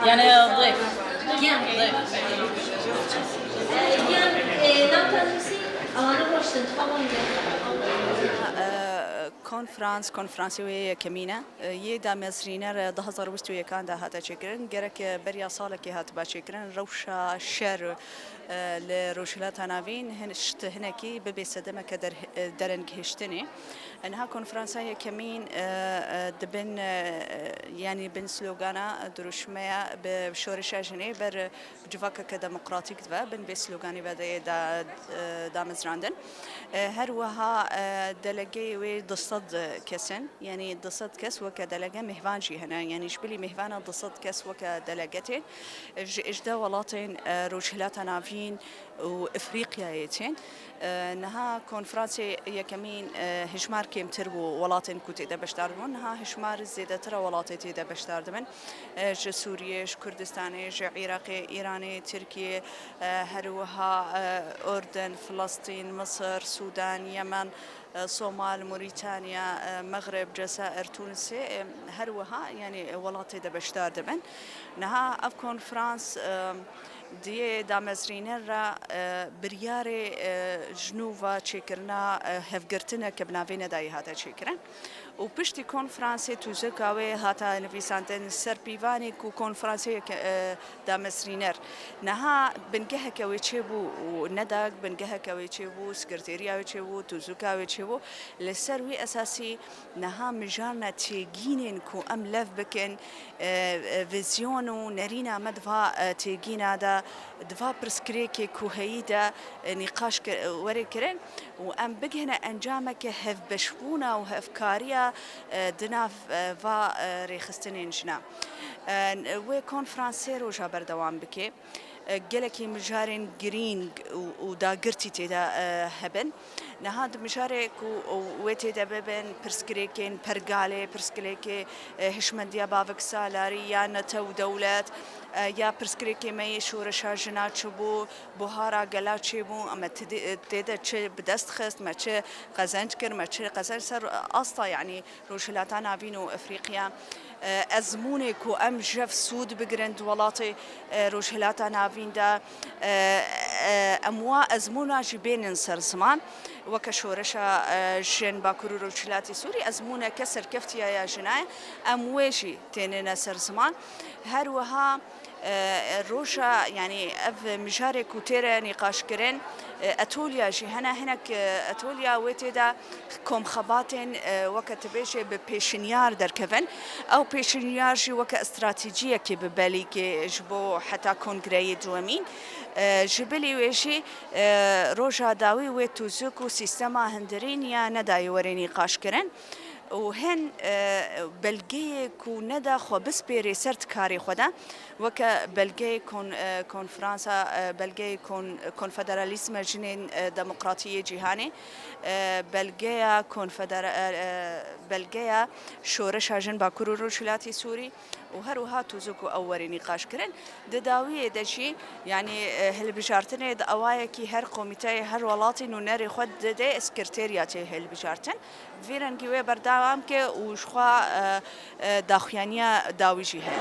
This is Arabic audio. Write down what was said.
يعني ضيف ضيف کنفرانسیوی کمینه یه دامزرینر ده هزار وستو یکان ده هات چکرن گرک بریا سال که هات با چکرن روشا شر لروشلات ناوین هنشت هنکی ببیسدم که درن گهشتنی انها کنفرانسیوی کمین دبن يعني بن سلوغانا دروشمية بشورشة جني بر بجواكا كديمقراطيك دفا بن بسلوغاني بدا دا مزراندن هروها دلقي وي ضصد كسن يعني ضصد كس وكدلقة مهفانجي هنا يعني شبلي مهفانا ضصد كس وكدلقتين اجدا ولاتين روشلات نافين وافريقيا يتين نها كونفرانسي يكمين هشمار كيم تربو ولاتين كوتي دا بشتاردمون نها هشمار زيادة ترى ولاتي تي دا بشتاردمن ج سوريا ج كردستاني ج عراقي ايراني تركيا هروها اردن فلسطين مصر سودان يمن صومال موريتانيا مغرب جزائر تونس هروها يعني ولاتي دا بشتاردمن نها اف كونفرانس دیه دامزرینه را بریاره جنوبا چکرنا هفگرتنه که بناوین دایی هاتا چکرن و پشتی کنفرانسی توزه کاوی هاتا نویساندن سرپیوانی کو کنفرانسی دامزرینر نها بنگه کوی چه بو و نداگ بنگه کوی چه بو سکرتریاوی چه بو توزه کاوی چه بو لسروی اساسی نها مجارنا تیگینن کو ام لف بکن ویزیونو نرینا مدفع تیگینا دا دفا برسكريكي كوهيدا نقاش وري كرن وام بجهنا انجامك هف بشبونا وهف كاريا دنا فا ريخستنين جنا و كونفرانسي روجا بردوام بكي جلكي مجارين جرين وداغرتي تيدا هبن نهاد مشارك وتيدا ببن برسكريكين برغالي برسكريكي هشمنديا بافك سالاري يا نتو دولات یا پرسکریکی می شورش جنا چبو بهارا گلا چبو اما تیدا چه بدست خست ما چه قزنج کر ما چه قزنج سر اصلا يعني روشلاتان عبینو افریقیا ازمونه کو ام جف سود بگرند ولاتی روشلاتان عبین دا اموا ازمونا جبین سر زمان وكشورش جن باكرو روشلاتي سوري ازمونه كسر كفتيا يا جناي امواجي تنين سر زمان هروها روشا يعني اف مشارك وتيرا نقاش كرين اتوليا جي هناك اتوليا وتدا كوم خباتن وكتبيش ببيشنيار دركفن او بيشنيار جي وك استراتيجيه كي ببالي كي جبو حتى كونغري دوامين جبلي ويجي روجا داوي وتوزوكو سيستما هندرين يا نداي وريني قاش كرن وهن بلجيه كو ندا خو بس بيري سرت كاري خدا وك بلجيه كون فرنسا بلجيه كونفدراليزم جنين ديمقراطيه جهاني بلجيه بلجيه شورش جن باكرو روشلاتي سوري وهروها توزوكو أوري نقاش كرن دداوية دشي يعني هل بجارتني دأوايا كي هر قوميتاي هر ولاتي نونري خود ده سكرتيرياتي هل بجارتن فيرن كيوي برداوام كي وشخوا داخيانيا داويجي هل